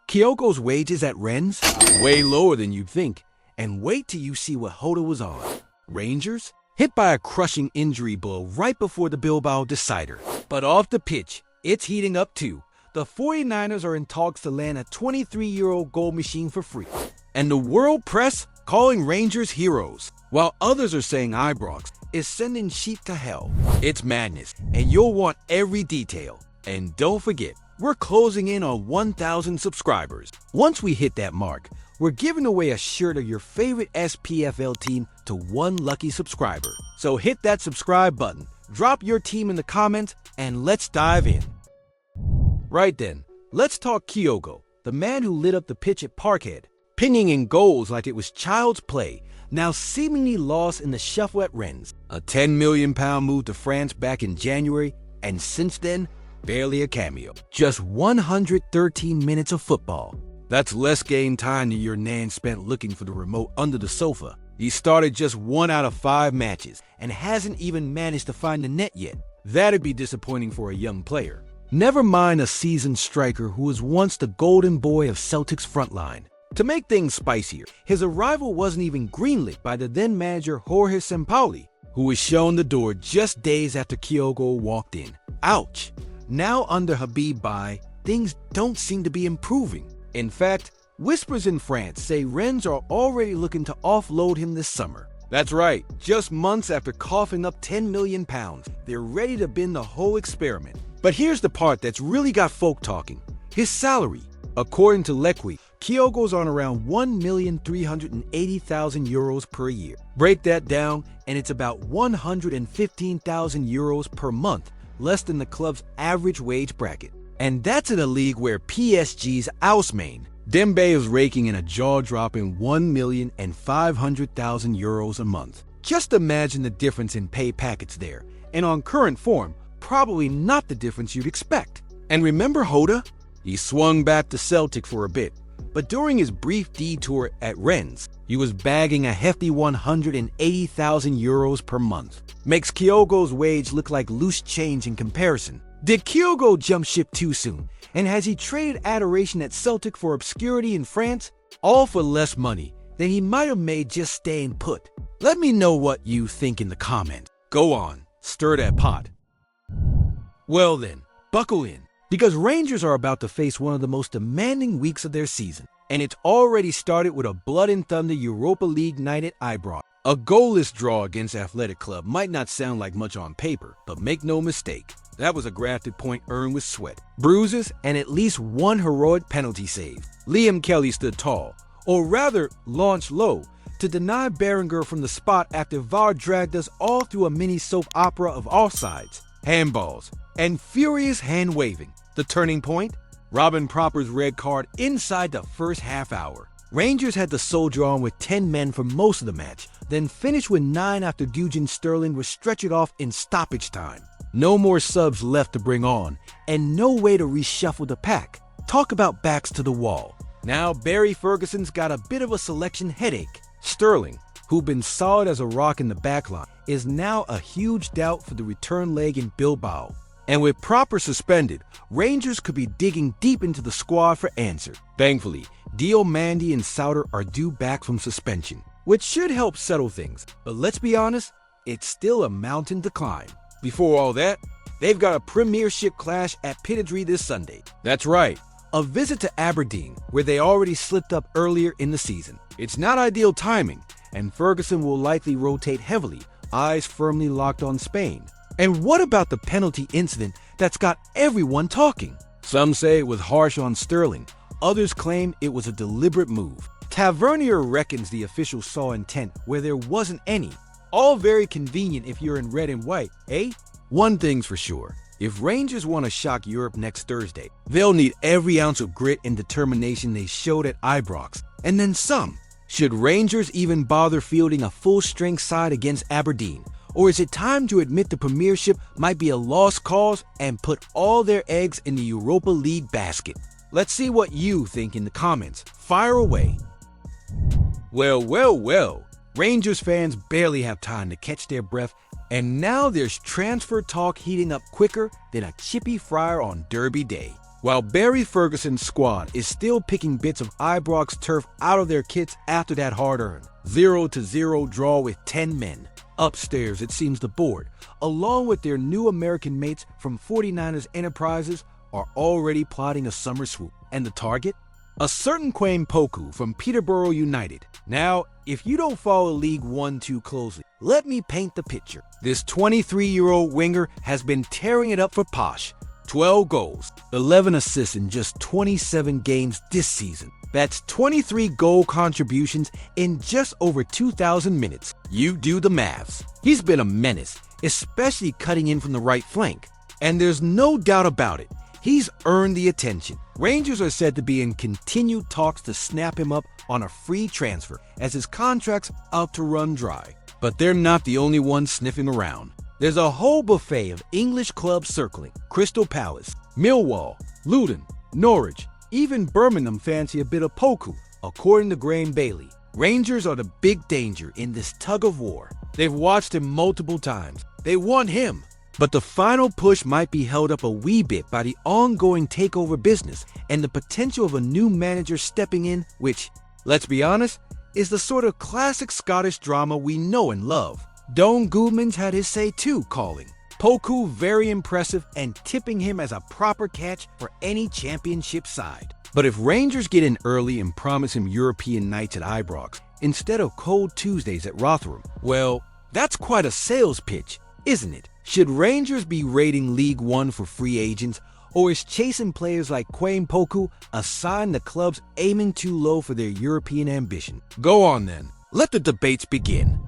Kyogo's wages at Rennes? Way lower than you'd think. And wait till you see what Jota was on. Rangers? Hit by a crushing injury blow right before the Bilbao decider. But off the pitch, it's heating up too. The 49ers are in talks to land a 23-year-old goal machine for free. And the world press calling Rangers heroes, while others are saying Ibrox is sending sheep to hell. It's madness, and you'll want every detail. And don't forget, we're closing in on 1,000 subscribers. Once we hit that mark, we're giving away a shirt of your favorite SPFL team to one lucky subscriber. So hit that subscribe button, drop your team in the comments, and let's dive in. Right then, let's talk Kyogo, the man who lit up the pitch at Parkhead, pinning in goals like it was child's play, now seemingly lost in the shuffle at Rennes. A £10 million move to France back in January, and since then, barely a cameo. Just 113 minutes of football. That's less game time than your nan spent looking for the remote under the sofa. He started just 1 out of 5 matches, and hasn't even managed to find the net yet. That'd be disappointing for a young player. Never mind a seasoned striker who was once the golden boy of Celtic's front line. To make things spicier, his arrival wasn't even greenlit by the then-manager Jorge Sampaoli, who was shown the door just days after Kyogo walked in. Ouch! Now under Habib Bye, things don't seem to be improving. In fact, whispers in France say Rennes are already looking to offload him this summer. That's right, just months after coughing up £10 million, they're ready to bin the whole experiment. But here's the part that's really got folk talking. His salary. According to Lequi, Kyogo's on around €1,380,000 per year. Break that down, and it's about €115,000 per month, less than the club's average wage bracket. And that's in a league where PSG's Ousmane Dembe is raking in a jaw-dropping €1,500,000 a month. Just imagine the difference in pay packets there, and on current form, probably not the difference you'd expect. And remember Jota? He swung back to Celtic for a bit, but during his brief detour at Rennes, he was bagging a hefty €180,000 per month. Makes Kyogo's wage look like loose change in comparison. Did Kyogo jump ship too soon? And has he traded adoration at Celtic for obscurity in France? All for less money than he might have made just staying put. Let me know what you think in the comments. Go on, stir that pot. Well then, buckle in, because Rangers are about to face one of the most demanding weeks of their season. And it's already started with a blood and thunder Europa League night at Ibrox. A goalless draw against Athletic Club might not sound like much on paper, but make no mistake, that was a grafted point earned with sweat, bruises, and at least one heroic penalty save. Liam Kelly stood tall, or rather launched low, to deny Berenguer from the spot after VAR dragged us all through a mini soap opera of offsides, handballs, and furious hand-waving. The turning point? Robin Proper's red card inside the first half hour. Rangers had to soldier on with 10 men for most of the match, then finished with 9 after Dujan Sterling was stretched off in stoppage time. No more subs left to bring on, and no way to reshuffle the pack. Talk about backs to the wall. Now Barry Ferguson's got a bit of a selection headache. Sterling, who'd been solid as a rock in the backline, is now a huge doubt for the return leg in Bilbao. And with Proper suspended, Rangers could be digging deep into the squad for answer. Thankfully, Dio Mandy and Souter are due back from suspension, which should help settle things. But let's be honest, it's still a mountain to climb. Before all that, they've got a premiership clash at Pittodrie this Sunday. That's right, a visit to Aberdeen, where they already slipped up earlier in the season. It's not ideal timing, and Ferguson will likely rotate heavily, eyes firmly locked on Spain. And what about the penalty incident that's got everyone talking? Some say it was harsh on Sterling, others claim it was a deliberate move. Tavernier reckons the officials saw intent where there wasn't any. All very convenient if you're in red and white, eh? One thing's for sure, if Rangers want to shock Europe next Thursday, they'll need every ounce of grit and determination they showed at Ibrox, and then some. Should Rangers even bother fielding a full-strength side against Aberdeen? Or is it time to admit the premiership might be a lost cause and put all their eggs in the Europa League basket? Let's see what you think in the comments. Fire away. Well. Rangers fans barely have time to catch their breath, and now there's transfer talk heating up quicker than a chippy fryer on Derby Day. while Barry Ferguson's squad is still picking bits of Ibrox turf out of their kits after that hard-earned 0-0 draw with 10 men. Upstairs, it seems the board, along with their new American mates from 49ers Enterprises, are already plotting a summer swoop. And the target? A certain Quain Poku from Peterborough United. Now, if you don't follow League One too closely, let me paint the picture. This 23-year-old winger has been tearing it up for Posh. 12 goals, 11 assists in just 27 games this season. That's 23 goal contributions in just over 2,000 minutes. You do the maths. He's been a menace, especially cutting in from the right flank. And there's no doubt about it, he's earned the attention. Rangers are said to be in continued talks to snap him up on a free transfer, as his contract's out to run dry. But they're not the only ones sniffing around. There's a whole buffet of English clubs circling. Crystal Palace, Millwall, Luton, Norwich, even Birmingham fancy a bit of Poku, according to Graham Bailey. Rangers are the big danger in this tug of war. They've watched him multiple times. They want him. But the final push might be held up a wee bit by the ongoing takeover business and the potential of a new manager stepping in, which, let's be honest, is the sort of classic Scottish drama we know and love. Don Goodman's had his say too, calling Poku very impressive and tipping him as a proper catch for any championship side. But if Rangers get in early and promise him European nights at Ibrox instead of cold Tuesdays at Rotherham, well, that's quite a sales pitch, isn't it? Should Rangers be raiding League One for free agents, or is chasing players like Quain Poku a sign the club's aiming too low for their European ambition? Go on then, let the debates begin.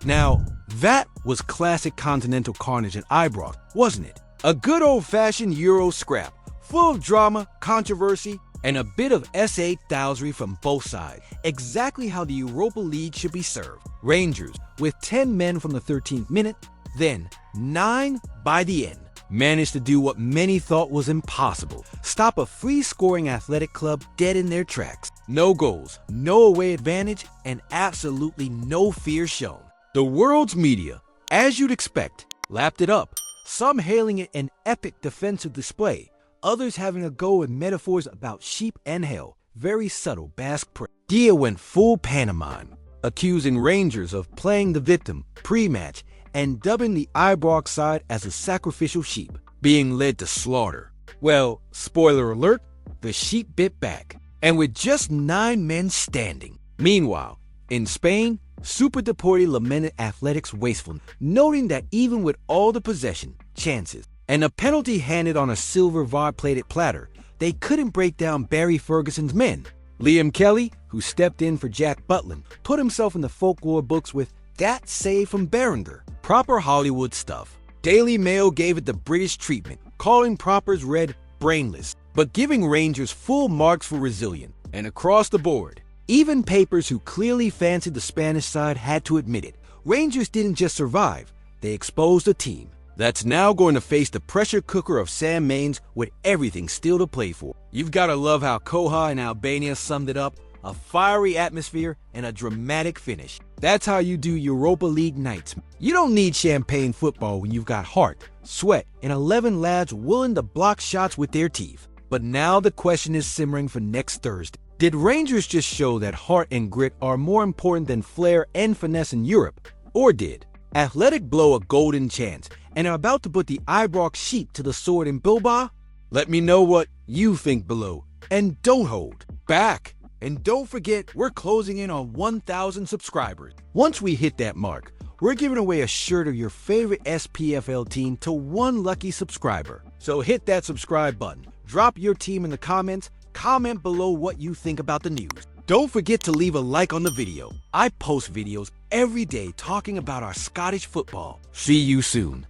Now, that was classic continental carnage at Ibrox, wasn't it? A good old-fashioned Euro scrap, full of drama, controversy, and a bit of SA thousery from both sides. Exactly how the Europa League should be served. Rangers, with 10 men from the 13th minute, then 9 by the end, managed to do what many thought was impossible. Stop a free-scoring athletic club dead in their tracks. No goals, no away advantage, and absolutely no fear shown. The world's media, as you'd expect, lapped it up, some hailing it an epic defensive display, others having a go with metaphors about sheep and hell, very subtle Basque praise. Dia went full pantomime, accusing Rangers of playing the victim pre-match and dubbing the Ibrox side as a sacrificial sheep, being led to slaughter. Well, spoiler alert, the sheep bit back, and with just 9 men standing. Meanwhile, in Spain, Super Deporte lamented Athletic's wastefulness, noting that even with all the possession, chances, and a penalty handed on a silver VAR-plated platter, they couldn't break down Barry Ferguson's men. Liam Kelly, who stepped in for Jack Butland, put himself in the folklore books with that save from Berenger. Proper Hollywood stuff. Daily Mail gave it the British treatment, calling Proper's Red brainless, but giving Rangers full marks for resilient. And across the board, even papers who clearly fancied the Spanish side had to admit it. Rangers didn't just survive, they exposed a team that's now going to face the pressure cooker of Sam Maines with everything still to play for. You've got to love how Koha in Albania summed it up, a fiery atmosphere and a dramatic finish. That's how you do Europa League nights. You don't need champagne football when you've got heart, sweat, and 11 lads willing to block shots with their teeth. But now the question is simmering for next Thursday. Did Rangers just show that heart and grit are more important than flair and finesse in Europe? Or did Athletic blow a golden chance and are about to put the Ibrox sheep to the sword in Bilbao? Let me know what you think below. And don't hold back. And don't forget, we're closing in on 1,000 subscribers. Once we hit that mark, we're giving away a shirt of your favorite SPFL team to one lucky subscriber. So hit that subscribe button, drop your team in the comments, comment below what you think about the news. Don't forget to leave a like on the video. I post videos every day talking about our Scottish football. See you soon.